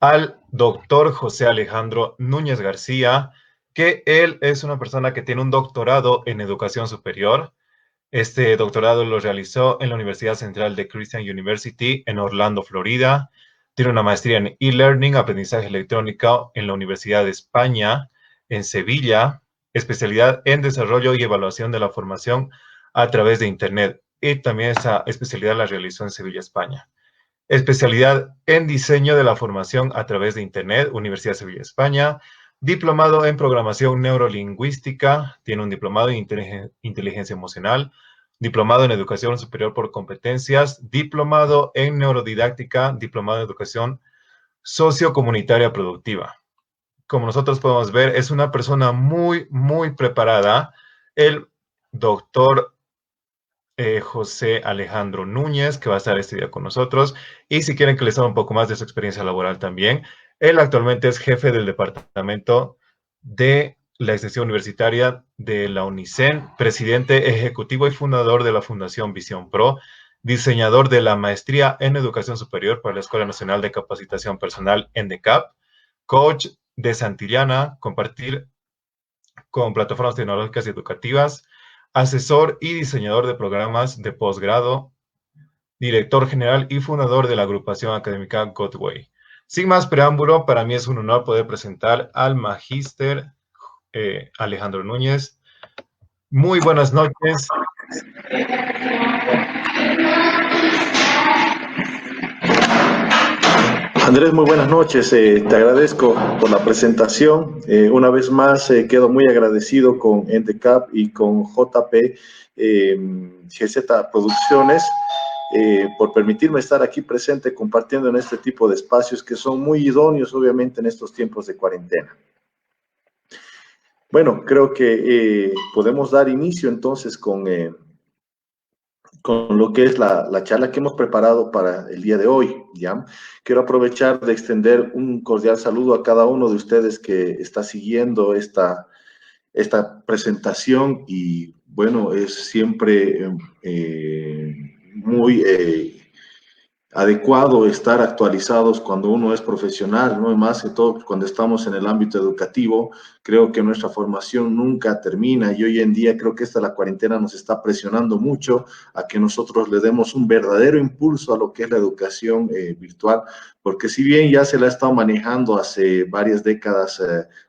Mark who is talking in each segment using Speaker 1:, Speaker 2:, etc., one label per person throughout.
Speaker 1: al doctor José Alejandro Núñez García, que él es una persona que tiene un doctorado en educación superior. Este doctorado lo realizó en la Universidad Central de Christian University en Orlando, Florida. Tiene una maestría en e-learning, aprendizaje electrónico en la Universidad de España, en Sevilla, especialidad en desarrollo y evaluación de la formación a través de Internet. Y también esa especialidad la realizó en Sevilla, España. Especialidad en diseño de la formación a través de Internet, Universidad de Sevilla, España. Diplomado en programación neurolingüística, tiene un diplomado en inteligencia emocional, diplomado en educación superior por competencias, diplomado en neurodidáctica, diplomado en educación sociocomunitaria productiva. Como nosotros podemos ver, es una persona muy preparada. El doctor José Alejandro Núñez, que va a estar este día con nosotros. Y si quieren que les hable un poco más de su experiencia laboral también, él actualmente es jefe del departamento de la extensión universitaria de la UNICEN, presidente ejecutivo y fundador de la Fundación Visión Pro, diseñador de la maestría en educación superior para la Escuela Nacional de Capacitación Personal, ENDECAP, coach de Santillana, compartir con plataformas tecnológicas y educativas, asesor y diseñador de programas de posgrado, director general y fundador de la agrupación académica Godway. Sin más preámbulo, para mí es un honor poder presentar al magíster Alejandro Núñez. Muy buenas noches.
Speaker 2: Andrés, muy buenas noches. Te agradezco por la presentación. Una vez más, quedo muy agradecido con ENDECAP y con JP GZ Producciones por permitirme estar aquí presente compartiendo en este tipo de espacios que son muy idóneos, obviamente, en estos tiempos de cuarentena. Bueno, creo que podemos dar inicio entonces con lo que es la charla que hemos preparado para el día de hoy, ¿ya? Quiero aprovechar de extender un cordial saludo a cada uno de ustedes que está siguiendo esta presentación y, bueno, es siempre muy adecuado estar actualizados cuando uno es profesional, ¿no? Y más que todo cuando estamos en el ámbito educativo. Creo que nuestra formación nunca termina y hoy en día creo que la cuarentena nos está presionando mucho a que nosotros le demos un verdadero impulso a lo que es la educación virtual, porque si bien ya se la ha estado manejando hace varias décadas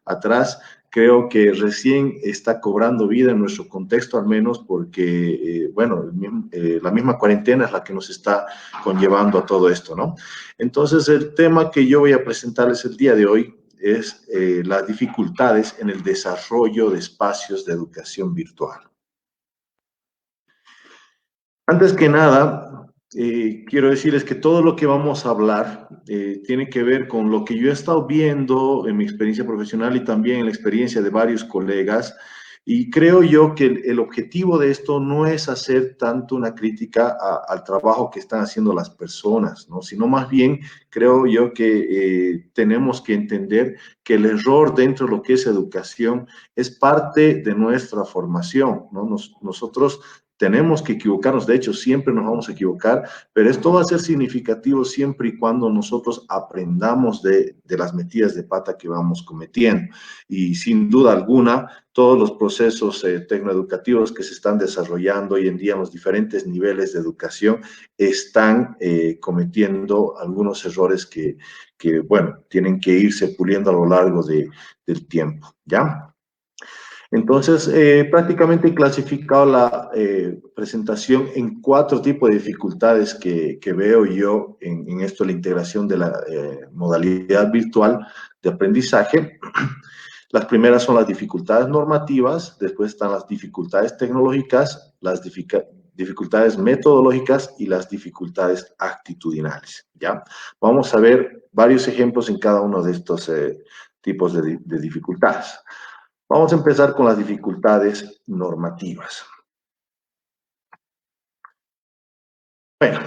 Speaker 2: atrás, creo que recién está cobrando vida en nuestro contexto, al menos porque, bueno, la misma cuarentena es la que nos está conllevando a todo esto, ¿no? Entonces, el tema que yo voy a presentarles el día de hoy es las dificultades en el desarrollo de espacios de educación virtual. Antes que nada, quiero decirles que todo lo que vamos a hablar tiene que ver con lo que yo he estado viendo en mi experiencia profesional y también en la experiencia de varios colegas. Y creo yo que el objetivo de esto no es hacer tanto una crítica al trabajo que están haciendo las personas, ¿no? Sino más bien creo yo que tenemos que entender que el error dentro de lo que es educación es parte de nuestra formación, ¿no? Nosotros tenemos que equivocarnos, de hecho siempre nos vamos a equivocar, pero esto va a ser significativo siempre y cuando nosotros aprendamos de las metidas de pata que vamos cometiendo. Y sin duda alguna, todos los procesos tecnoeducativos que se están desarrollando hoy en día en los diferentes niveles de educación están cometiendo algunos errores que, bueno, tienen que irse puliendo a lo largo del tiempo, ¿ya? Entonces, prácticamente he clasificado la presentación en 4 tipos de dificultades que veo yo en esto, la integración de la modalidad virtual de aprendizaje. Las primeras son las dificultades normativas, después están las dificultades tecnológicas, las dificultades metodológicas y las dificultades actitudinales, ¿ya? Vamos a ver varios ejemplos en cada uno de estos tipos de dificultades. Vamos a empezar con las dificultades normativas. Bueno,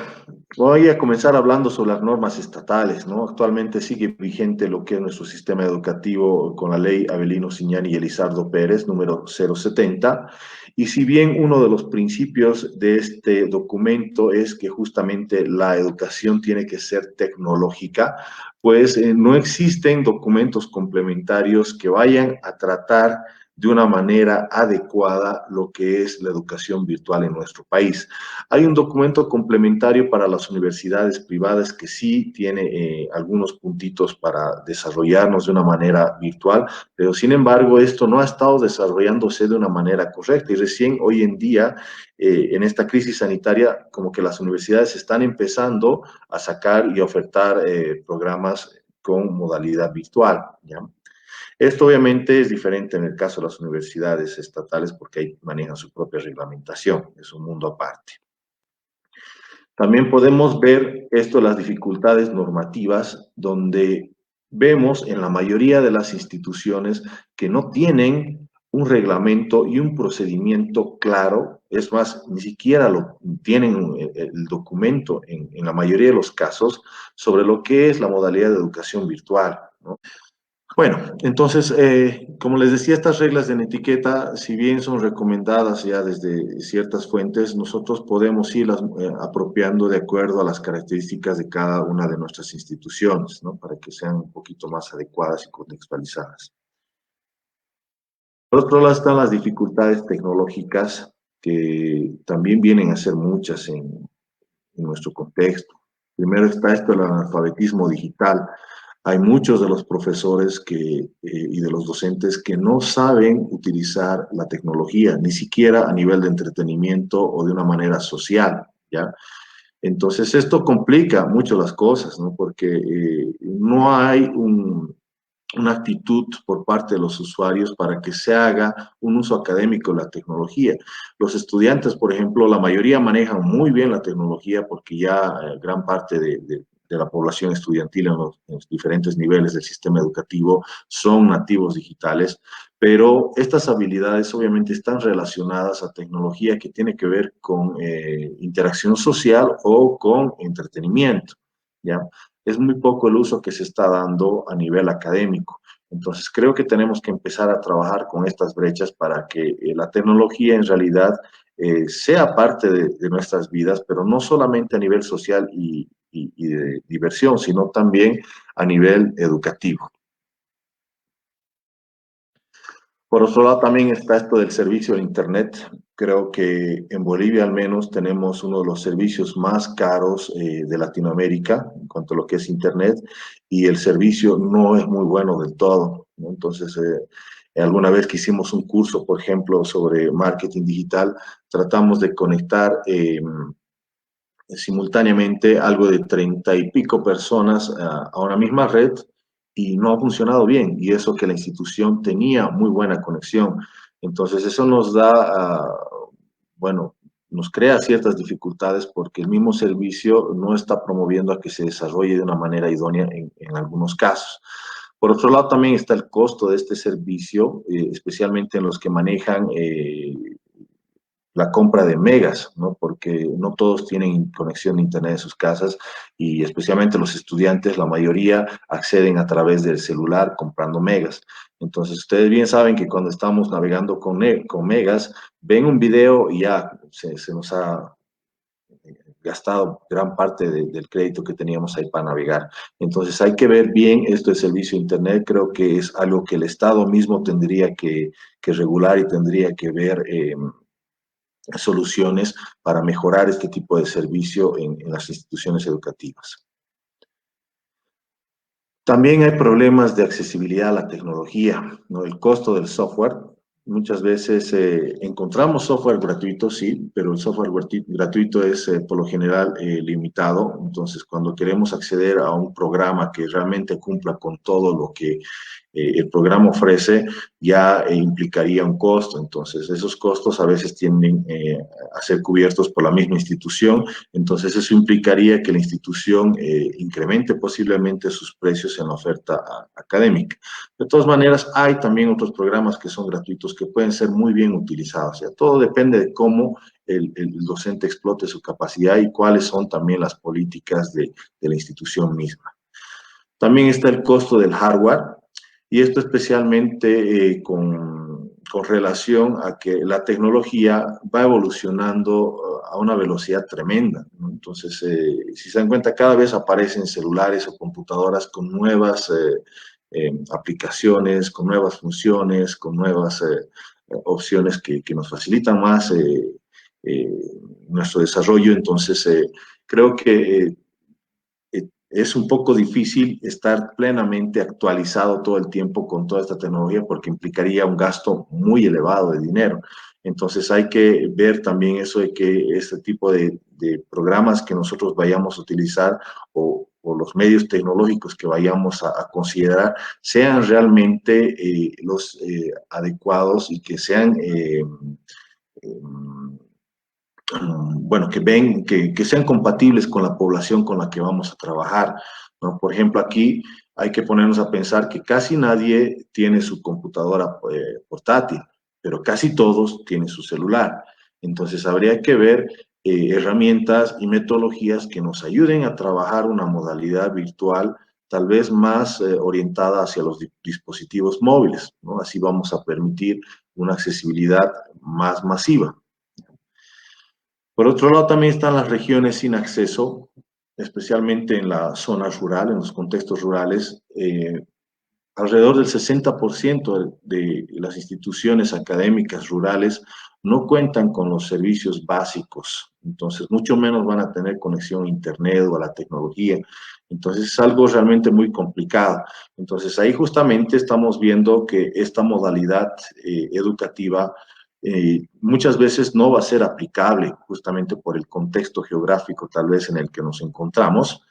Speaker 2: voy a comenzar hablando sobre las normas estatales, ¿no? Actualmente sigue vigente lo que es nuestro sistema educativo con la ley Avelino Ciñani y Elizardo Pérez, número 070, y si bien uno de los principios de este documento es que justamente la educación tiene que ser tecnológica, pues no existen documentos complementarios que vayan a tratar de una manera adecuada lo que es la educación virtual en nuestro país. Hay un documento complementario para las universidades privadas que sí tiene algunos puntitos para desarrollarnos de una manera virtual, pero sin embargo esto no ha estado desarrollándose de una manera correcta y recién hoy en día, en esta crisis sanitaria, como que las universidades están empezando a sacar y ofertar programas con modalidad virtual, ¿ya? Esto obviamente es diferente en el caso de las universidades estatales porque ahí manejan su propia reglamentación, es un mundo aparte. También podemos ver esto, las dificultades normativas, donde vemos en la mayoría de las instituciones que no tienen un reglamento y un procedimiento claro, es más, ni siquiera lo tienen el documento en la mayoría de los casos sobre lo que es la modalidad de educación virtual, ¿no? Bueno, entonces, como les decía, estas reglas de etiqueta, si bien son recomendadas ya desde ciertas fuentes, nosotros podemos irlas apropiando de acuerdo a las características de cada una de nuestras instituciones, ¿no? Para que sean un poquito más adecuadas y contextualizadas. Por otro lado están las dificultades tecnológicas que también vienen a ser muchas en nuestro contexto. Primero está esto del analfabetismo digital. Hay muchos de los profesores y de los docentes que no saben utilizar la tecnología, ni siquiera a nivel de entretenimiento o de una manera social, ¿ya? Entonces, esto complica mucho las cosas, ¿no? Porque no hay una actitud por parte de los usuarios para que se haga un uso académico de la tecnología. Los estudiantes, por ejemplo, la mayoría manejan muy bien la tecnología porque ya gran parte de la población estudiantil en los diferentes niveles del sistema educativo son nativos digitales, pero estas habilidades obviamente están relacionadas a tecnología que tiene que ver con interacción social o con entretenimiento, ¿ya? Es muy poco el uso que se está dando a nivel académico. Entonces, creo que tenemos que empezar a trabajar con estas brechas para que la tecnología en realidad sea parte de nuestras vidas, pero no solamente a nivel social y de diversión, sino también a nivel educativo. Por otro lado, también está esto del servicio de Internet. Creo que en Bolivia al menos tenemos uno de los servicios más caros de Latinoamérica en cuanto a lo que es Internet y el servicio no es muy bueno del todo, ¿no? Entonces, alguna vez que hicimos un curso, por ejemplo, sobre marketing digital, tratamos de conectar simultáneamente algo de 30 y pico personas a una misma red y no ha funcionado bien. Y eso que la institución tenía muy buena conexión. Entonces eso nos da, bueno, nos crea ciertas dificultades porque el mismo servicio no está promoviendo a que se desarrolle de una manera idónea en algunos casos. Por otro lado, también está el costo de este servicio, especialmente en los que manejan la compra de megas, ¿no? Porque no todos tienen conexión a Internet en sus casas y especialmente los estudiantes, la mayoría acceden a través del celular comprando megas. Entonces, ustedes bien saben que cuando estamos navegando con megas, ven un video y ya se nos ha gastado gran parte del crédito que teníamos ahí para navegar. Entonces hay que ver bien esto del servicio de Internet, creo que es algo que el Estado mismo tendría que regular y tendría que ver soluciones para mejorar este tipo de servicio en las instituciones educativas. También hay problemas de accesibilidad a la tecnología, ¿no? El costo del software. Muchas veces encontramos software gratuito, sí, pero el software gratuito es por lo general limitado. Entonces, cuando queremos acceder a un programa que realmente cumpla con todo lo que el programa ofrece, ya implicaría un costo. Entonces, esos costos a veces tienden a ser cubiertos por la misma institución. Entonces, eso implicaría que la institución incremente posiblemente sus precios en la oferta académica. De todas maneras, hay también otros programas que son gratuitos que pueden ser muy bien utilizados. O sea, todo depende de cómo el docente explote su capacidad y cuáles son también las políticas de la institución misma. También está el costo del hardware, y esto especialmente con relación a que la tecnología va evolucionando a una velocidad tremenda, ¿no? Entonces, si se dan cuenta, cada vez aparecen celulares o computadoras con nuevas aplicaciones, con nuevas funciones, con nuevas opciones que nos facilitan más eh, nuestro desarrollo. Entonces, creo que es un poco difícil estar plenamente actualizado todo el tiempo con toda esta tecnología porque implicaría un gasto muy elevado de dinero. Entonces hay que ver también eso de que este tipo de programas que nosotros vayamos a utilizar o los medios tecnológicos que vayamos a considerar sean realmente los adecuados y que sean bueno, que sean compatibles con la población con la que vamos a trabajar, ¿no? Por ejemplo, aquí hay que ponernos a pensar que casi nadie tiene su computadora portátil, pero casi todos tienen su celular. Entonces, habría que ver herramientas y metodologías que nos ayuden a trabajar una modalidad virtual tal vez más orientada hacia los dispositivos móviles, ¿no? Así vamos a permitir una accesibilidad más masiva. Por otro lado, también están las regiones sin acceso, especialmente en la zona rural, en los contextos rurales. Alrededor del 60% de las instituciones académicas rurales no cuentan con los servicios básicos, entonces mucho menos van a tener conexión a Internet o a la tecnología. Entonces es algo realmente muy complicado. Entonces ahí justamente estamos viendo que esta modalidad educativa muchas veces no va a ser aplicable justamente por el contexto geográfico tal vez en el que nos encontramos.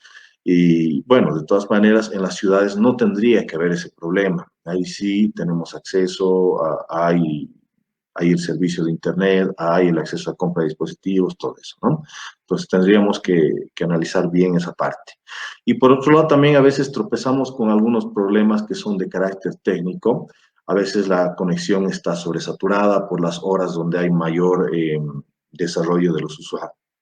Speaker 2: Y bueno, de todas maneras, en las ciudades no tendría que haber ese problema. Ahí sí tenemos acceso, hay el servicio de Internet, hay el acceso a compra de dispositivos, todo eso, ¿no? Entonces tendríamos que analizar bien esa parte. Y por otro lado, también a veces tropezamos con algunos problemas que son de carácter técnico. A veces la conexión está sobresaturada por las horas donde hay mayor desarrollo de los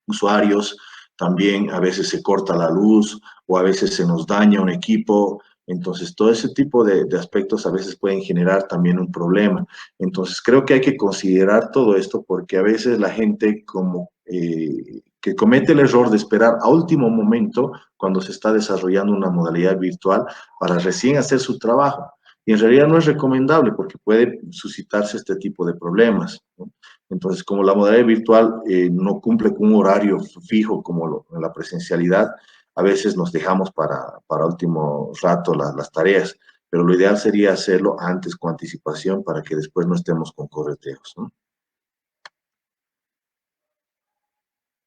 Speaker 2: usuarios. También a veces se corta la luz o a veces se nos daña un equipo. Entonces, todo ese tipo de aspectos a veces pueden generar también un problema. Entonces, creo que hay que considerar todo esto porque a veces la gente como que comete el error de esperar a último momento cuando se está desarrollando una modalidad virtual para recién hacer su trabajo. Y en realidad no es recomendable porque puede suscitarse este tipo de problemas, ¿no? Entonces, como la modalidad virtual no cumple con un horario fijo como en la presencialidad, a veces nos dejamos para último rato las tareas, pero lo ideal sería hacerlo antes con anticipación para que después no estemos con correteos, ¿no?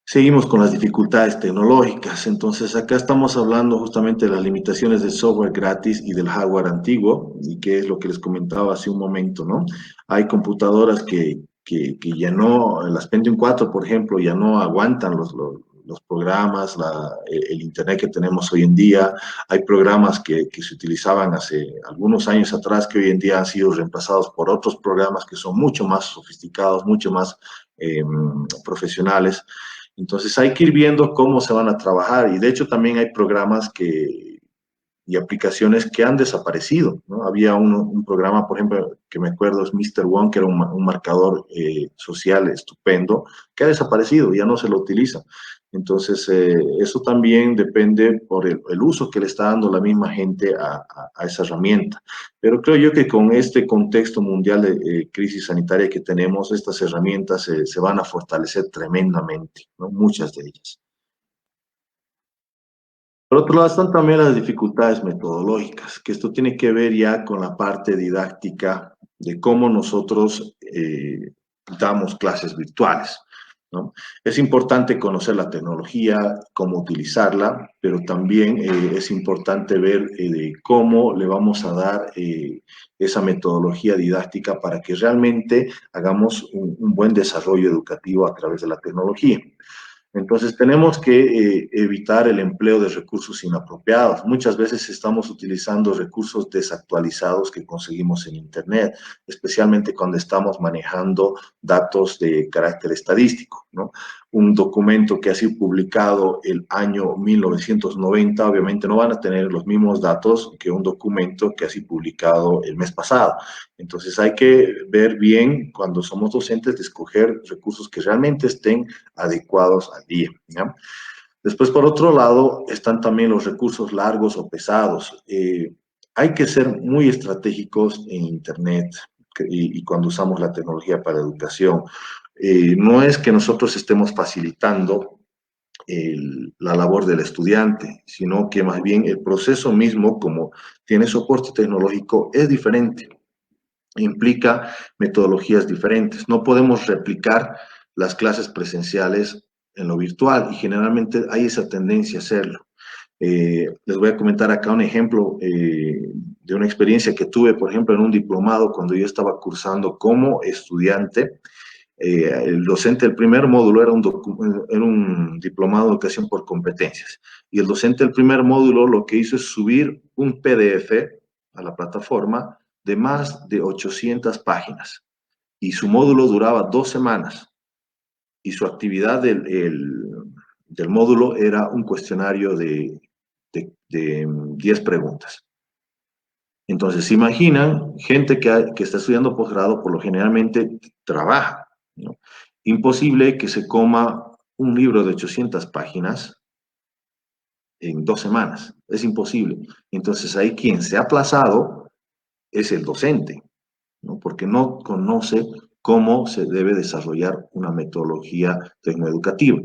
Speaker 2: Seguimos con las dificultades tecnológicas. Entonces, acá estamos hablando justamente de las limitaciones del software gratis y del hardware antiguo, y que es lo que les comentaba hace un momento, ¿no? Hay computadoras que ya no, las Pentium 4, por ejemplo, ya no aguantan los programas, el Internet que tenemos hoy en día. Hay programas que se utilizaban hace algunos años atrás que hoy en día han sido reemplazados por otros programas que son mucho más sofisticados, mucho más profesionales. Entonces hay que ir viendo cómo se van a trabajar y de hecho también hay programas y aplicaciones que han desaparecido, ¿no? Había un programa, por ejemplo, que me acuerdo es Mr. One, que era un marcador social estupendo, que ha desaparecido, ya no se lo utiliza. Entonces, eso también depende por el uso que le está dando la misma gente a esa herramienta. Pero creo yo que con este contexto mundial de crisis sanitaria que tenemos, estas herramientas se van a fortalecer tremendamente, ¿no? Muchas de ellas. Por otro lado, están también las dificultades metodológicas, que esto tiene que ver ya con la parte didáctica de cómo nosotros damos clases virtuales, ¿no? Es importante conocer la tecnología, cómo utilizarla, pero también es importante ver cómo le vamos a dar esa metodología didáctica para que realmente hagamos un buen desarrollo educativo a través de la tecnología. Entonces tenemos que evitar el empleo de recursos inapropiados. Muchas veces estamos utilizando recursos desactualizados que conseguimos en Internet, especialmente cuando estamos manejando datos de carácter estadístico, ¿no? un documento que ha sido publicado el año 1990, obviamente no van a tener los mismos datos que un documento que ha sido publicado el mes pasado. Entonces hay que ver bien cuando somos docentes de escoger recursos que realmente estén adecuados al día, ¿ya? Después, por otro lado, están también los recursos largos o pesados. Hay que ser muy estratégicos en Internet y cuando usamos la tecnología para educación. No es que nosotros estemos facilitando la labor del estudiante, sino que más bien el proceso mismo, como tiene soporte tecnológico, es diferente, implica metodologías diferentes. No podemos replicar las clases presenciales en lo virtual y generalmente hay esa tendencia a hacerlo. Les voy a comentar acá un ejemplo de una experiencia que tuve, por ejemplo, en un diplomado cuando yo estaba cursando como estudiante. El docente del primer módulo era un diplomado de educación por competencias. Y el docente del primer módulo lo que hizo es subir un PDF a la plataforma de más de 800 páginas. Y su módulo duraba 2 semanas. Y su actividad del módulo era un cuestionario de 10 preguntas. Entonces, se imaginan, gente que está estudiando posgrado, por lo generalmente trabaja, ¿no? Imposible que se coma un libro de 800 páginas en 2 semanas. Es imposible. Entonces, ahí quien se ha aplazado es el docente, ¿no? Porque no conoce cómo se debe desarrollar una metodología tecnoeducativa.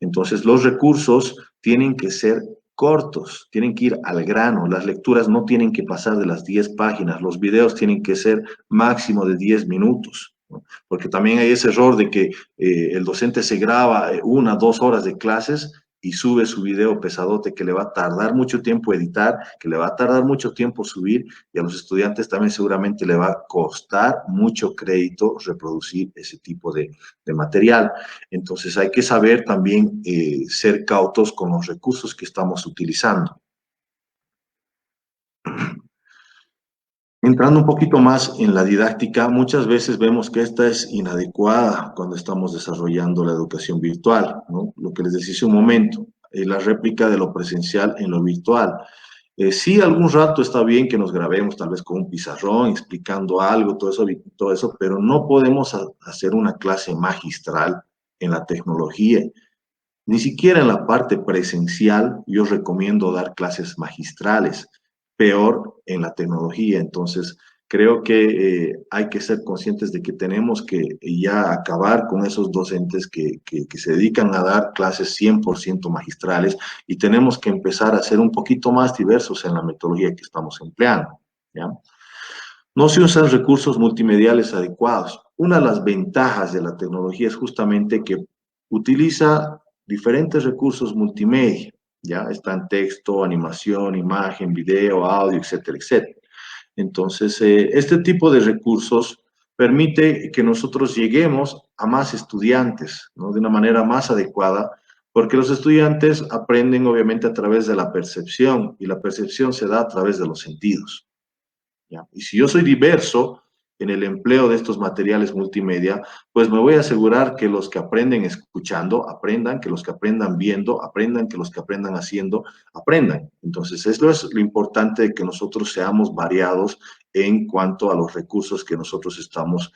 Speaker 2: Entonces, los recursos tienen que ser cortos, tienen que ir al grano, las lecturas no tienen que pasar de las 10 páginas, los videos tienen que ser máximo de 10 minutos, ¿no? Porque también hay ese error de que el docente se graba 1 o 2 horas de clases y sube su video pesadote que le va a tardar mucho tiempo editar, que le va a tardar mucho tiempo subir, y a los estudiantes también seguramente le va a costar mucho crédito reproducir ese tipo de material. Entonces hay que saber también ser cautos con los recursos que estamos utilizando. Entrando un poquito más en la didáctica, muchas veces vemos que esta es inadecuada cuando estamos desarrollando la educación virtual, ¿no? Lo que les decía hace un momento, la réplica de lo presencial en lo virtual. Sí, algún rato está bien que nos grabemos tal vez con un pizarrón explicando algo, todo eso, pero no podemos hacer una clase magistral en la tecnología. Ni siquiera en la parte presencial yo recomiendo dar clases magistrales, peor en la tecnología. Entonces, creo que hay que ser conscientes de que tenemos que ya acabar con esos docentes que se dedican a dar clases 100% magistrales y tenemos que empezar a ser un poquito más diversos en la metodología que estamos empleando, ¿ya? No se usan recursos multimediales adecuados. Una de las ventajas de la tecnología es justamente que utiliza diferentes recursos multimedia, ¿ya? Están texto, animación, imagen, video, audio, etcétera, etcétera. Entonces, este tipo de recursos permite que nosotros lleguemos a más estudiantes, ¿no? De una manera más adecuada, porque los estudiantes aprenden obviamente a través de la percepción y la percepción se da a través de los sentidos, ¿ya? Y si yo soy diverso en el empleo de estos materiales multimedia, pues me voy a asegurar que los que aprenden escuchando, aprendan, que los que aprendan viendo, aprendan, que los que aprendan haciendo, aprendan. Entonces, eso es lo importante de que nosotros seamos variados en cuanto a los recursos que nosotros estamos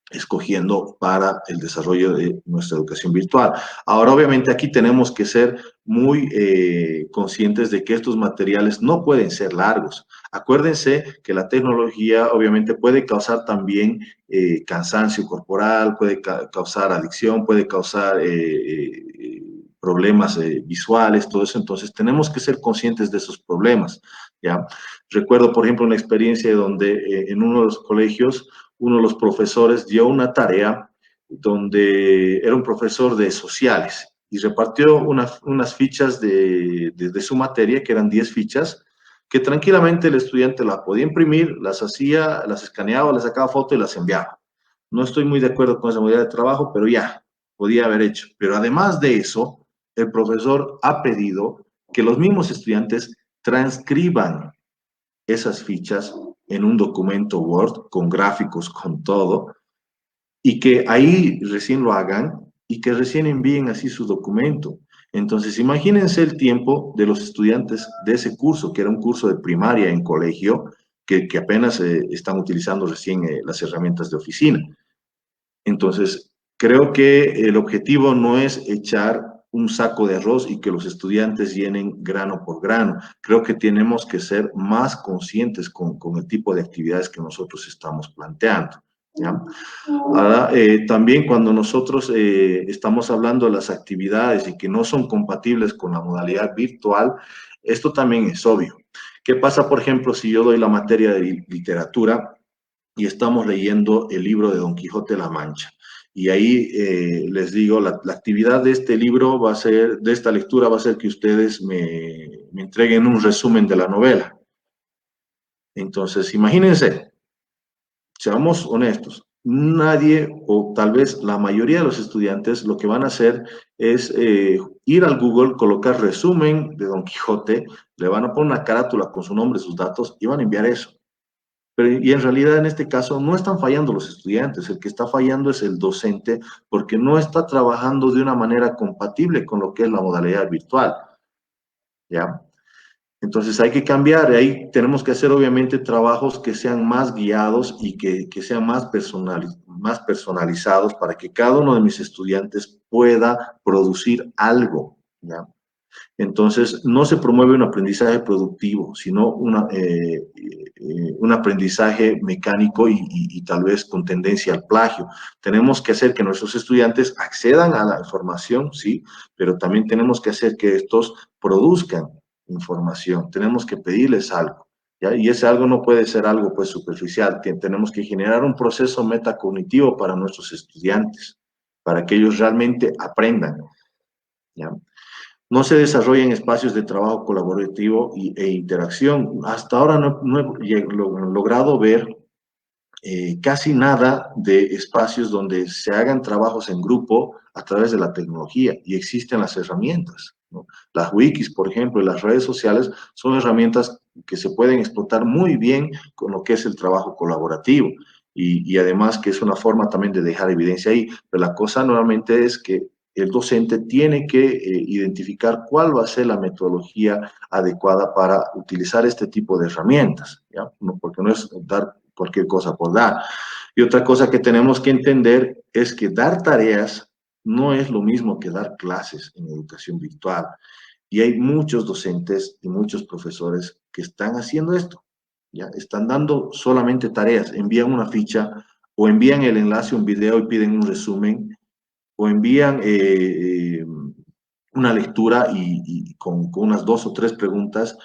Speaker 2: escogiendo para el desarrollo de nuestra educación virtual. Ahora, obviamente, aquí tenemos que ser muy conscientes de que estos materiales no pueden ser largos. Acuérdense que la tecnología obviamente puede causar también cansancio corporal, puede causar adicción, puede causar problemas visuales, todo eso. Entonces tenemos que ser conscientes de esos problemas, ¿ya? Recuerdo, por ejemplo, una experiencia donde en uno de los colegios, uno de los profesores dio una tarea donde era un profesor de sociales y repartió unas fichas de su materia, que eran 10 fichas, que tranquilamente el estudiante la podía imprimir, las hacía, las escaneaba, le sacaba foto y las enviaba. No estoy muy de acuerdo con esa modalidad de trabajo, pero ya, podía haber hecho. Pero además de eso, el profesor ha pedido que los mismos estudiantes transcriban esas fichas en un documento Word, con gráficos, con todo, y que ahí recién lo hagan y que recién envíen así su documento. Entonces, imagínense el tiempo de los estudiantes de ese curso, que era un curso de primaria en colegio, que apenas están utilizando recién las herramientas de oficina. Entonces, creo que el objetivo no es echar un saco de arroz y que los estudiantes llenen grano por grano. Creo que tenemos que ser más conscientes con el tipo de actividades que nosotros estamos planteando. ¿Ya? Ahora, también cuando nosotros estamos hablando de las actividades y que no son compatibles con la modalidad virtual, esto también es obvio. ¿Qué pasa, por ejemplo, si yo doy la materia de literatura y estamos leyendo el libro de Don Quijote de la Mancha? Y ahí les digo, la actividad de este libro va a ser, de esta lectura va a ser que ustedes me entreguen un resumen de la novela. Entonces, imagínense, seamos honestos, nadie o tal vez la mayoría de los estudiantes lo que van a hacer es ir al Google, colocar resumen de Don Quijote, le van a poner una carátula con su nombre, sus datos y van a enviar eso. Pero, y en realidad en este caso no están fallando los estudiantes, el que está fallando es el docente porque no está trabajando de una manera compatible con lo que es la modalidad virtual. ¿Ya? Entonces hay que cambiar, ahí tenemos que hacer obviamente trabajos que sean más guiados y que sean más personalizados para que cada uno de mis estudiantes pueda producir algo, ¿ya? Entonces no se promueve un aprendizaje productivo, sino un aprendizaje mecánico y tal vez con tendencia al plagio. Tenemos que hacer que nuestros estudiantes accedan a la información, sí, pero también tenemos que hacer que estos produzcan información, tenemos que pedirles algo, ¿ya? Y ese algo no puede ser algo pues superficial, tenemos que generar un proceso metacognitivo para nuestros estudiantes, para que ellos realmente aprendan, ¿ya? No se desarrollan espacios de trabajo colaborativo e interacción. Hasta ahora no he logrado ver casi nada de espacios donde se hagan trabajos en grupo a través de la tecnología y existen las herramientas, ¿no? Las wikis, por ejemplo, y las redes sociales son herramientas que se pueden explotar muy bien con lo que es el trabajo colaborativo y además que es una forma también de dejar evidencia ahí. Pero la cosa nuevamente es que el docente tiene que identificar cuál va a ser la metodología adecuada para utilizar este tipo de herramientas, ¿ya? No, porque no es dar cualquier cosa por dar. Y otra cosa que tenemos que entender es que dar tareas no es lo mismo que dar clases en educación virtual. Y hay muchos docentes y muchos profesores que están haciendo esto, ¿ya? Están dando solamente tareas, envían una ficha o envían el enlace a un video y piden un resumen o envían una lectura con unas 2 o 3 preguntas.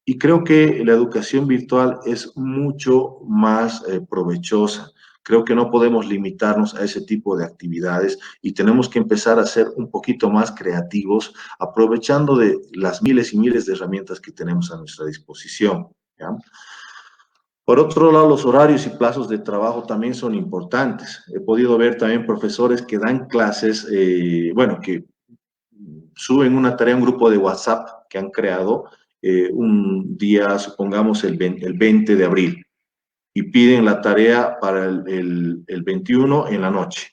Speaker 2: Y creo que la educación virtual es mucho más provechosa. Creo que no podemos limitarnos a ese tipo de actividades y tenemos que empezar a ser un poquito más creativos, aprovechando de las miles y miles de herramientas que tenemos a nuestra disposición, ¿ya? Por otro lado, los horarios y plazos de trabajo también son importantes. He podido ver también profesores que dan clases, bueno, que suben una tarea a un grupo de WhatsApp que han creado un día, supongamos el 20 de abril, y piden la tarea para el 21 en la noche.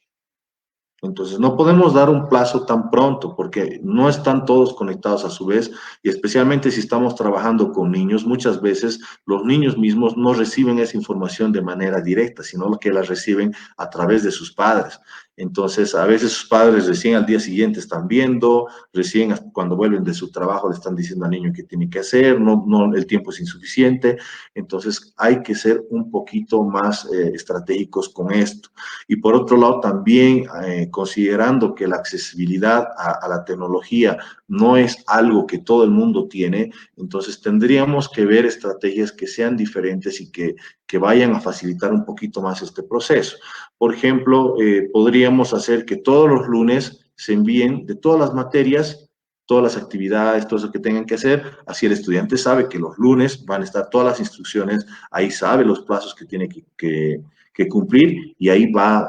Speaker 2: Entonces, no podemos dar un plazo tan pronto porque no están todos conectados a su vez y especialmente si estamos trabajando con niños, muchas veces los niños mismos no reciben esa información de manera directa, sino que la reciben a través de sus padres. Entonces, a veces sus padres recién al día siguiente están viendo, recién cuando vuelven de su trabajo le están diciendo al niño qué tiene que hacer, el tiempo es insuficiente. Entonces, hay que ser un poquito más estratégicos con esto. Y por otro lado, también considerando que la accesibilidad a la tecnología no es algo que todo el mundo tiene, entonces tendríamos que ver estrategias que sean diferentes y que vayan a facilitar un poquito más este proceso. Por ejemplo, podríamos hacer que todos los lunes se envíen de todas las materias, todas las actividades, todo eso que tengan que hacer, así el estudiante sabe que los lunes van a estar todas las instrucciones, ahí sabe los plazos que tiene que cumplir y ahí va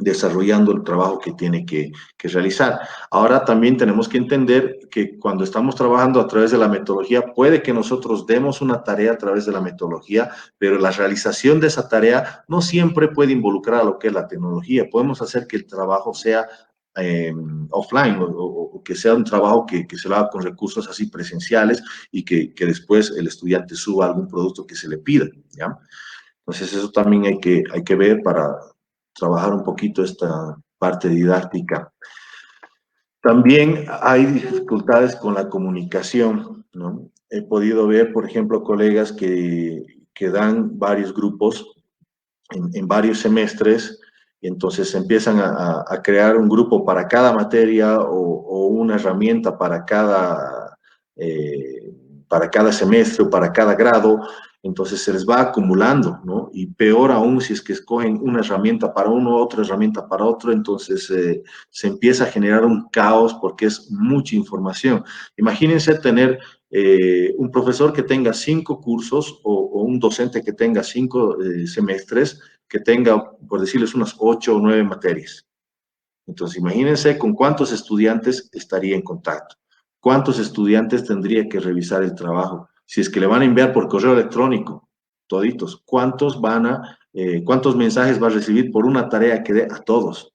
Speaker 2: desarrollando el trabajo que tiene que realizar. Ahora también tenemos que entender que cuando estamos trabajando a través de la metodología, puede que nosotros demos una tarea a través de la metodología, pero la realización de esa tarea no siempre puede involucrar a lo que es la tecnología. Podemos hacer que el trabajo sea offline o que sea un trabajo que se lo haga con recursos así presenciales y que después el estudiante suba algún producto que se le pida, ¿ya? Entonces eso también hay que ver para trabajar un poquito esta parte didáctica. También hay dificultades con la comunicación, ¿no? He podido ver, por ejemplo, colegas que dan varios grupos en varios semestres y entonces empiezan a crear un grupo para cada materia o una herramienta para cada semestre o para cada grado. Entonces se les va acumulando, ¿no? Y peor aún si es que escogen una herramienta para uno, otra herramienta para otro, entonces se empieza a generar un caos porque es mucha información. Imagínense tener un profesor que tenga 5 cursos o un docente que tenga 5 semestres, que tenga, por decirles, unas 8 o 9 materias. Entonces, imagínense con cuántos estudiantes estaría en contacto, cuántos estudiantes tendría que revisar el trabajo, si es que le van a enviar por correo electrónico, toditos, cuántos mensajes va a recibir por una tarea que dé a todos.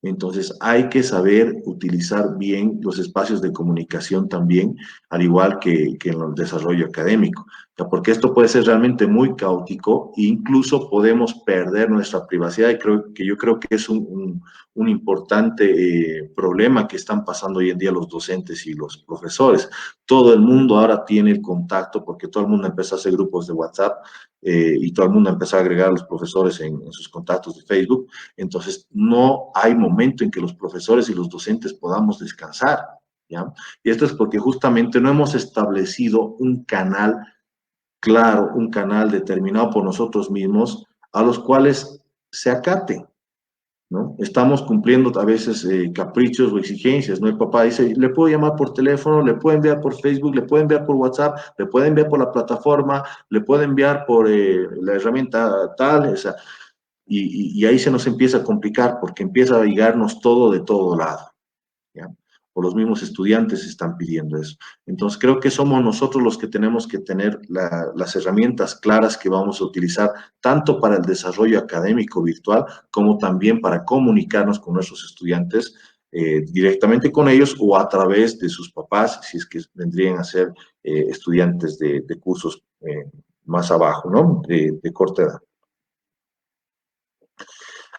Speaker 2: Entonces hay que saber utilizar bien los espacios de comunicación también, al igual que en el desarrollo académico, porque esto puede ser realmente muy caótico e incluso podemos perder nuestra privacidad y yo creo que es un importante problema que están pasando hoy en día los docentes y los profesores. Todo el mundo ahora tiene el contacto porque todo el mundo empezó a hacer grupos de WhatsApp y todo el mundo empezó a agregar a los profesores en sus contactos de Facebook. Entonces, no hay momento en que los profesores y los docentes podamos descansar, ¿ya? Y esto es porque justamente no hemos establecido un canal claro, un canal determinado por nosotros mismos a los cuales se acate, ¿no? Estamos cumpliendo a veces caprichos o exigencias, ¿no? El papá dice, le puedo llamar por teléfono, le puedo enviar por Facebook, le puedo enviar por WhatsApp, le puedo enviar por la plataforma, le puedo enviar por la herramienta tal, o sea, y ahí se nos empieza a complicar porque empieza a llegarnos todo de todo lado, ¿ya? O los mismos estudiantes están pidiendo eso. Entonces, creo que somos nosotros los que tenemos que tener las herramientas claras que vamos a utilizar, tanto para el desarrollo académico virtual, como también para comunicarnos con nuestros estudiantes directamente con ellos o a través de sus papás, si es que vendrían a ser estudiantes de cursos más abajo, ¿no? De corta edad.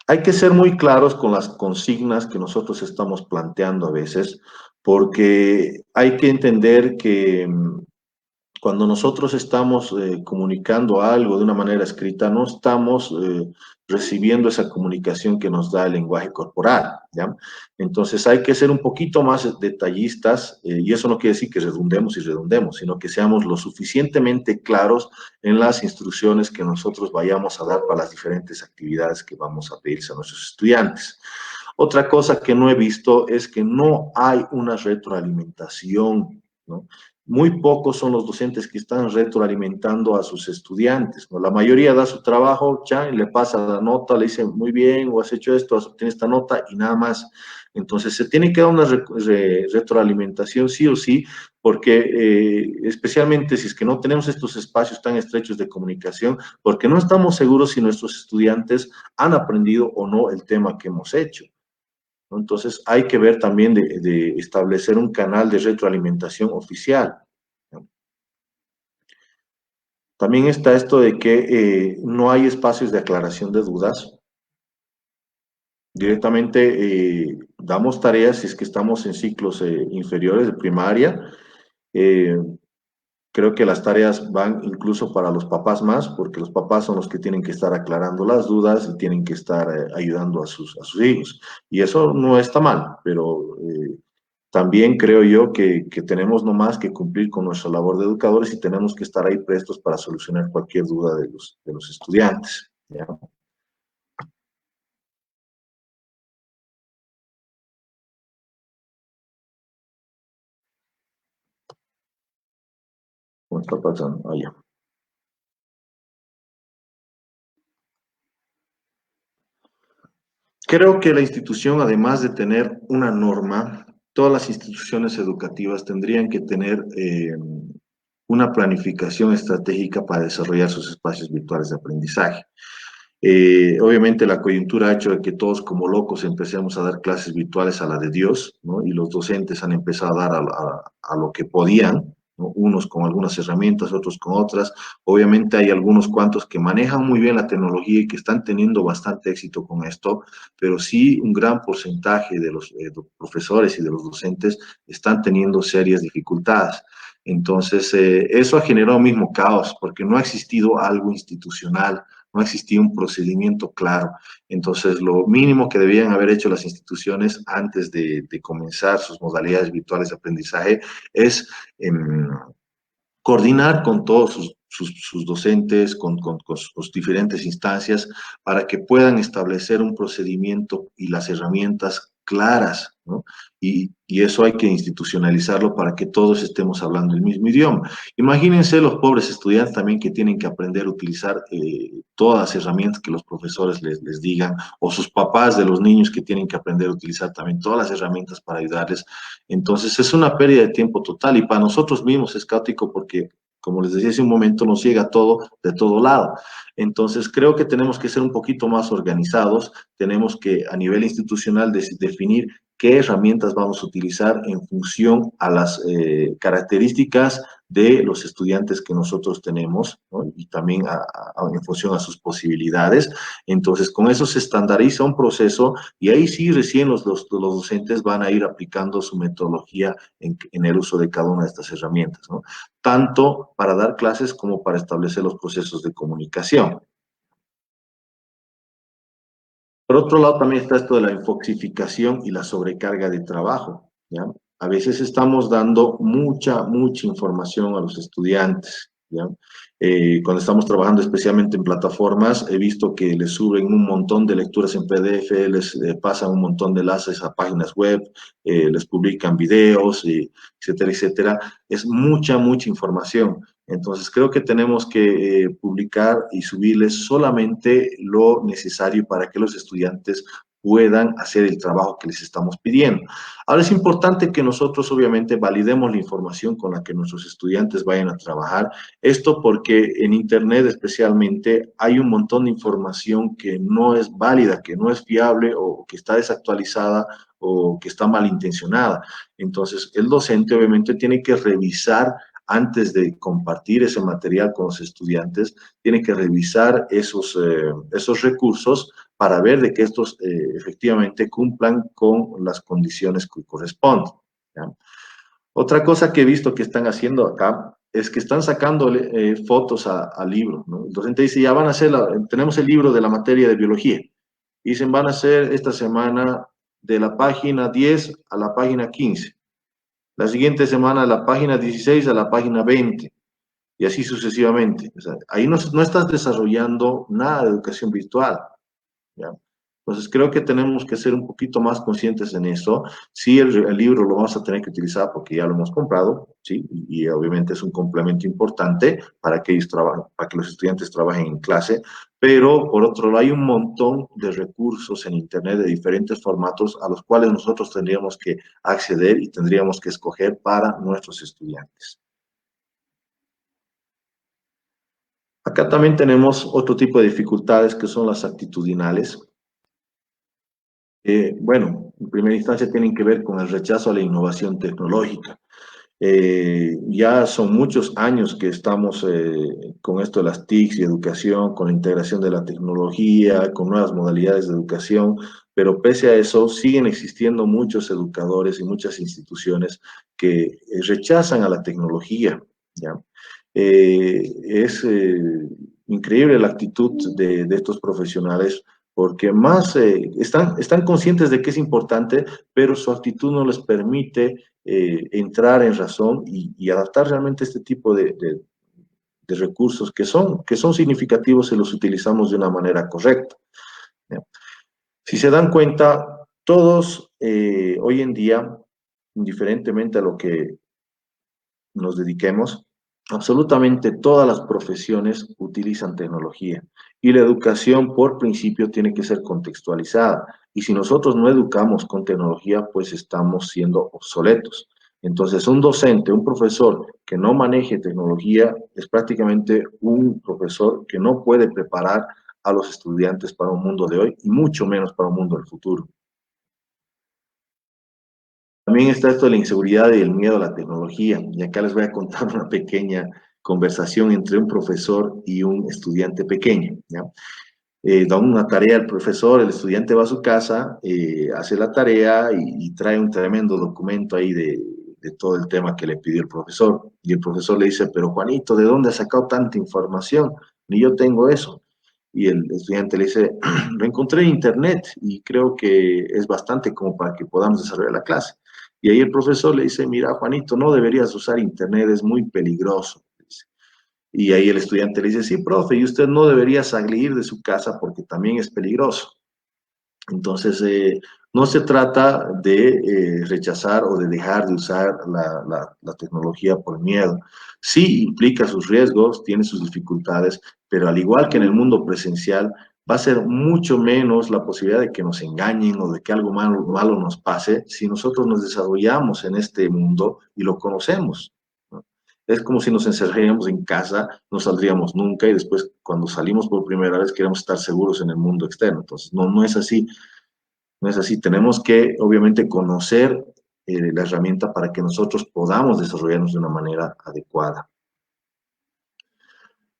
Speaker 2: Hay que ser muy claros con las consignas que nosotros estamos planteando a veces, porque hay que entender que cuando nosotros estamos comunicando algo de una manera escrita, no estamos recibiendo esa comunicación que nos da el lenguaje corporal, ¿ya? Entonces hay que ser un poquito más detallistas, y eso no quiere decir que redundemos, sino que seamos lo suficientemente claros en las instrucciones que nosotros vayamos a dar para las diferentes actividades que vamos a pedirse a nuestros estudiantes. Otra cosa que no he visto es que no hay una retroalimentación, ¿no? Muy pocos son los docentes que están retroalimentando a sus estudiantes, ¿no? La mayoría da su trabajo, ya, y le pasa la nota, le dice, muy bien, o has hecho esto, has obtenido esta nota, y nada más. Entonces, se tiene que dar una retroalimentación sí o sí, porque especialmente si es que no tenemos estos espacios tan estrechos de comunicación, porque no estamos seguros si nuestros estudiantes han aprendido o no el tema que hemos hecho, ¿no? Entonces hay que ver también de establecer un canal de retroalimentación oficial, ¿no? También está esto de que no hay espacios de aclaración de dudas. Directamente damos tareas si es que estamos en ciclos inferiores de primaria. Eh, Creo que las tareas van incluso para los papás más, porque los papás son los que tienen que estar aclarando las dudas y tienen que estar ayudando a sus hijos. Y eso no está mal, pero también creo yo que tenemos nomás que cumplir con nuestra labor de educadores y tenemos que estar ahí prestos para solucionar cualquier duda de los estudiantes, ¿ya? ¿Cómo está pasando? Allá. Creo que la institución, además de tener una norma, todas las instituciones educativas tendrían que tener una planificación estratégica para desarrollar sus espacios virtuales de aprendizaje. Obviamente la coyuntura ha hecho de que todos como locos empecemos a dar clases virtuales a la de Dios, ¿no? Y los docentes han empezado a dar a lo que podían, ¿no? Unos con algunas herramientas, otros con otras. Obviamente hay algunos cuantos que manejan muy bien la tecnología y que están teniendo bastante éxito con esto, pero sí un gran porcentaje de los profesores y de los docentes están teniendo serias dificultades. Entonces, eso ha generado mismo caos, porque no ha existido algo institucional, no existía un procedimiento claro. Entonces, lo mínimo que debían haber hecho las instituciones antes de comenzar sus modalidades virtuales de aprendizaje es coordinar con todos sus docentes, con sus diferentes instancias, para que puedan establecer un procedimiento y las herramientas claras, ¿no? Y eso hay que institucionalizarlo para que todos estemos hablando el mismo idioma. Imagínense los pobres estudiantes también que tienen que aprender a utilizar todas las herramientas que los profesores les digan, o sus papás de los niños que tienen que aprender a utilizar también todas las herramientas para ayudarles. Entonces es una pérdida de tiempo total y para nosotros mismos es caótico porque, como les decía hace un momento, nos llega todo de todo lado. Entonces creo que tenemos que ser un poquito más organizados, tenemos que a nivel institucional definir qué herramientas vamos a utilizar en función a las características de los estudiantes que nosotros tenemos, ¿no? Y también en función a sus posibilidades. Entonces, con eso se estandariza un proceso y ahí sí recién los docentes van a ir aplicando su metodología en el uso de cada una de estas herramientas, ¿no? Tanto para dar clases como para establecer los procesos de comunicación. Por otro lado, también está esto de la infoxificación y la sobrecarga de trabajo, ¿ya? A veces estamos dando mucha información a los estudiantes, ¿ya? Cuando estamos trabajando especialmente en plataformas, he visto que les suben un montón de lecturas en PDF, les pasan un montón de enlaces a páginas web, les publican videos, etcétera, etcétera. Es mucha información. Entonces, creo que tenemos que publicar y subirles solamente lo necesario para que los estudiantes puedan hacer el trabajo que les estamos pidiendo. Ahora es importante que nosotros obviamente validemos la información con la que nuestros estudiantes vayan a trabajar. Esto porque en Internet especialmente hay un montón de información que no es válida, que no es fiable o que está desactualizada o que está malintencionada. Entonces, el docente obviamente tiene que revisar antes de compartir ese material con los estudiantes, tiene que revisar esos recursos para ver de que estos efectivamente cumplan con las condiciones que corresponden, ¿ya? Otra cosa que he visto que están haciendo acá es que están sacando fotos al libro, ¿no? El docente dice, ya van a hacer, tenemos el libro de la materia de biología. Dicen, van a hacer esta semana de la página 10 a la página 15. La siguiente semana de la página 16 a la página 20 y así sucesivamente. O sea, ahí no estás desarrollando nada de educación virtual, ¿ya? Entonces creo que tenemos que ser un poquito más conscientes en eso. Sí, el libro lo vamos a tener que utilizar porque ya lo hemos comprado, ¿sí? Y obviamente es un complemento importante para que ellos trabajen, para que los estudiantes trabajen en clase, pero por otro lado hay un montón de recursos en Internet de diferentes formatos a los cuales nosotros tendríamos que acceder y tendríamos que escoger para nuestros estudiantes. Acá también tenemos otro tipo de dificultades que son las actitudinales. Bueno, en primera instancia tienen que ver con el rechazo a la innovación tecnológica. Ya son muchos años que estamos con esto de las TICs y educación, con la integración de la tecnología, con nuevas modalidades de educación, pero pese a eso siguen existiendo muchos educadores y muchas instituciones que rechazan a la tecnología, ¿ya? Es increíble la actitud de estos profesionales porque más están conscientes de que es importante, pero su actitud no les permite entrar en razón y adaptar realmente este tipo de recursos que son significativos si los utilizamos de una manera correcta, ¿ya? Si se dan cuenta, todos hoy en día, indiferentemente a lo que nos dediquemos, Absolutamente todas las profesiones utilizan tecnología y la educación por principio tiene que ser contextualizada. Y si nosotros no educamos con tecnología, pues estamos siendo obsoletos. Entonces, un docente, un profesor que no maneje tecnología es prácticamente un profesor que no puede preparar a los estudiantes para un mundo de hoy y mucho menos para un mundo del futuro. También está esto de la inseguridad y el miedo a la tecnología. Y acá les voy a contar una pequeña conversación entre un profesor y un estudiante pequeño, ¿ya? Da una tarea al profesor, el estudiante va a su casa, hace la tarea y trae un tremendo documento ahí de todo el tema que le pidió el profesor. Y el profesor le dice, pero Juanito, ¿de dónde has sacado tanta información? Ni yo tengo eso. Y el estudiante le dice, lo encontré en internet y creo que es bastante como para que podamos desarrollar la clase. Y ahí el profesor le dice, mira, Juanito, no deberías usar internet, es muy peligroso. Y ahí el estudiante le dice, sí, profe, y usted no debería salir de su casa porque también es peligroso. Entonces, no se trata de rechazar o de dejar de usar la tecnología por miedo. Sí implica sus riesgos, tiene sus dificultades, pero al igual que en el mundo presencial, va a ser mucho menos la posibilidad de que nos engañen o de que algo malo nos pase si nosotros nos desarrollamos en este mundo y lo conocemos, ¿no? Es como si nos encerraríamos en casa, no saldríamos nunca y después cuando salimos por primera vez queremos estar seguros en el mundo externo. Entonces, no, no es así. No es así. Tenemos que, obviamente, conocer la herramienta para que nosotros podamos desarrollarnos de una manera adecuada.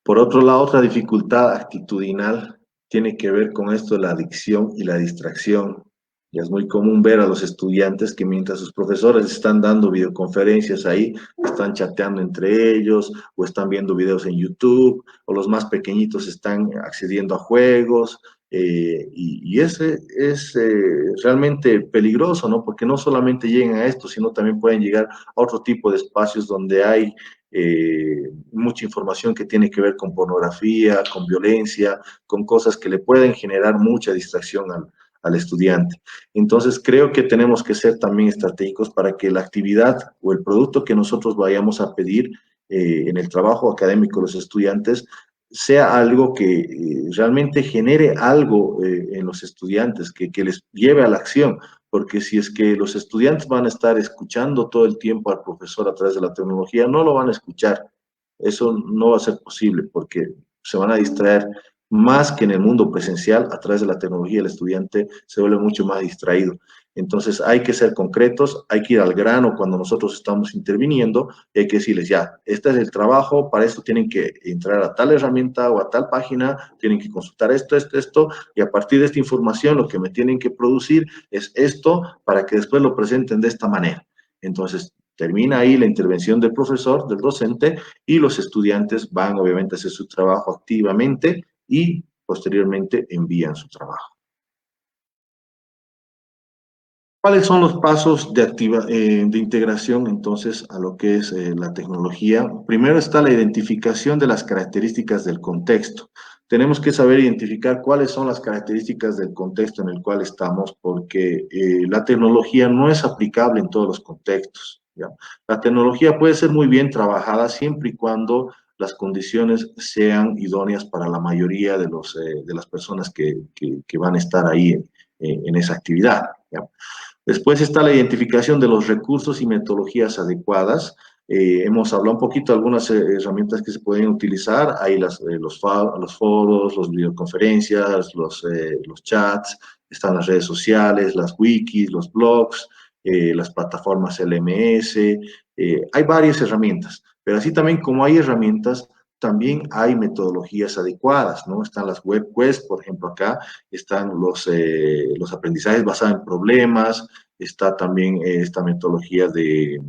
Speaker 2: Por otro lado, otra dificultad actitudinal tiene que ver con esto de la adicción y la distracción. Ya es muy común ver a los estudiantes que mientras sus profesores están dando videoconferencias ahí, están chateando entre ellos o están viendo videos en YouTube, o los más pequeñitos están accediendo a juegos. Y ese es realmente peligroso, ¿no? Porque no solamente llegan a esto, sino también pueden llegar a otro tipo de espacios donde hay mucha información que tiene que ver con pornografía, con violencia, con cosas que le pueden generar mucha distracción al estudiante. Entonces, creo que tenemos que ser también estratégicos para que la actividad o el producto que nosotros vayamos a pedir en el trabajo académico de los estudiantes sea algo que realmente genere algo en los estudiantes, que les lleve a la acción, porque si es que los estudiantes van a estar escuchando todo el tiempo al profesor a través de la tecnología, no lo van a escuchar. Eso no va a ser posible porque se van a distraer más que en el mundo presencial. A través de la tecnología el estudiante se vuelve mucho más distraído. Entonces hay que ser concretos, hay que ir al grano cuando nosotros estamos interviniendo y hay que decirles, ya, este es el trabajo, para esto tienen que entrar a tal herramienta o a tal página, tienen que consultar esto, y a partir de esta información lo que me tienen que producir es esto para que después lo presenten de esta manera. Entonces, termina ahí la intervención del profesor, del docente, y los estudiantes van obviamente a hacer su trabajo activamente y posteriormente envían su trabajo. ¿Cuáles son los pasos de integración entonces a lo que es la tecnología? Primero está la identificación de las características del contexto. Tenemos que saber identificar cuáles son las características del contexto en el cual estamos, porque la tecnología no es aplicable en todos los contextos, ¿ya? La tecnología puede ser muy bien trabajada siempre y cuando las condiciones sean idóneas para la mayoría de las personas que van a estar ahí en esa actividad, ¿ya? Después está la identificación de los recursos y metodologías adecuadas. Hemos hablado un poquito de algunas herramientas que se pueden utilizar. Hay los foros, las videoconferencias, los chats, están las redes sociales, las wikis, los blogs, las plataformas LMS. Hay varias herramientas, pero así también como hay herramientas, también hay metodologías adecuadas, ¿no? Están las web quests, por ejemplo, acá están los aprendizajes basados en problemas, está también esta metodología del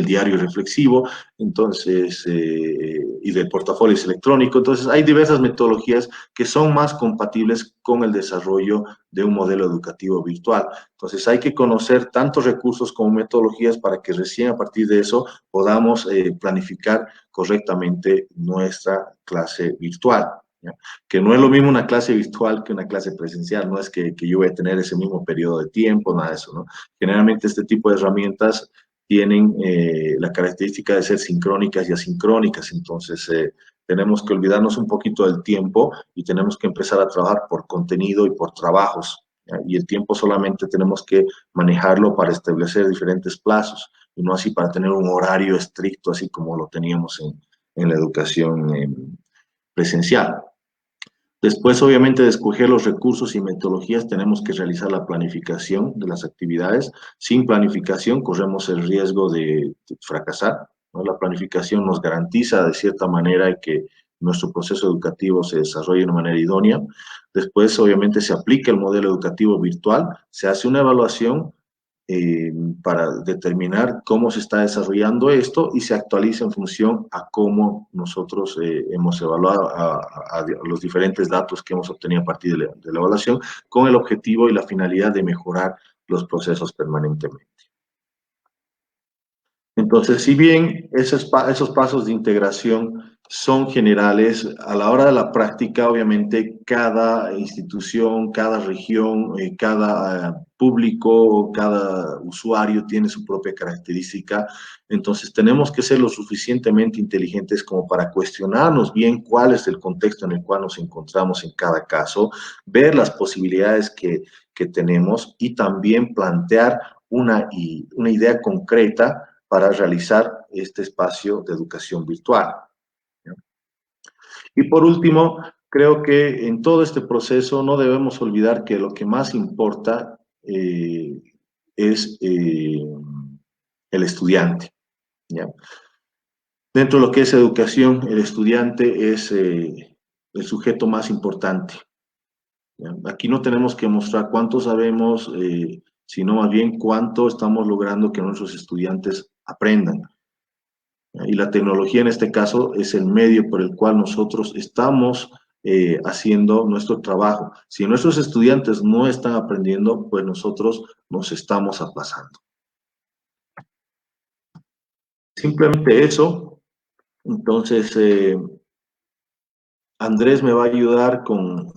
Speaker 2: diario reflexivo, entonces, y del portafolio electrónico. Entonces, hay diversas metodologías que son más compatibles con el desarrollo de un modelo educativo virtual. Entonces, hay que conocer tantos recursos como metodologías para que recién a partir de eso podamos planificar correctamente nuestra clase virtual, ¿ya? Que no es lo mismo una clase virtual que una clase presencial, no es que yo voy a tener ese mismo periodo de tiempo, nada de eso, ¿no? Generalmente este tipo de herramientas tienen la característica de ser sincrónicas y asincrónicas. Entonces, tenemos que olvidarnos un poquito del tiempo y tenemos que empezar a trabajar por contenido y por trabajos. ¿Ya? Y el tiempo solamente tenemos que manejarlo para establecer diferentes plazos y no así para tener un horario estricto, así como lo teníamos en la educación presencial. Después, obviamente, de escoger los recursos y metodologías, tenemos que realizar la planificación de las actividades. Sin planificación, corremos el riesgo de fracasar, ¿no? La planificación nos garantiza, de cierta manera, que nuestro proceso educativo se desarrolle de una manera idónea. Después, obviamente, se aplica el modelo educativo virtual, se hace una evaluación para determinar cómo se está desarrollando esto y se actualiza en función a cómo nosotros hemos evaluado a los diferentes datos que hemos obtenido a partir de la evaluación con el objetivo y la finalidad de mejorar los procesos permanentemente. Entonces, si bien esos pasos de integración son generales, a la hora de la práctica, obviamente, cada institución, cada región, cada público, cada usuario tiene su propia característica. Entonces, tenemos que ser lo suficientemente inteligentes como para cuestionarnos bien cuál es el contexto en el cual nos encontramos en cada caso, ver las posibilidades que tenemos y también plantear una idea concreta para realizar este espacio de educación virtual. Y por último, creo que en todo este proceso no debemos olvidar que lo que más importa es el estudiante. ¿Ya? Dentro de lo que es educación, el estudiante es el sujeto más importante. ¿Ya? Aquí no tenemos que mostrar cuánto sabemos, sino más bien cuánto estamos logrando que nuestros estudiantes aprendan. Y la tecnología en este caso es el medio por el cual nosotros estamos haciendo nuestro trabajo. Si nuestros estudiantes no están aprendiendo, pues nosotros nos estamos aplazando. Simplemente eso. Entonces, Andrés me va a ayudar con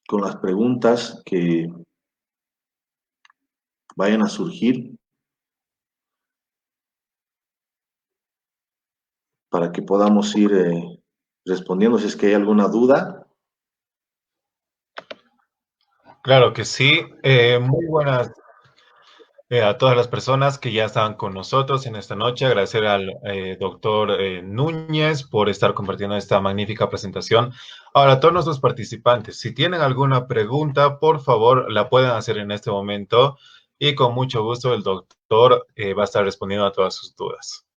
Speaker 2: las preguntas que vayan a surgir para que podamos ir respondiendo si es que hay alguna duda.
Speaker 1: Claro que sí. Muy buenas a todas las personas que ya estaban con nosotros en esta noche. Agradecer al doctor Núñez por estar compartiendo esta magnífica presentación. Ahora, a todos nuestros participantes, si tienen alguna pregunta, por favor, la pueden hacer en este momento y con mucho gusto el doctor va a estar respondiendo a todas sus dudas.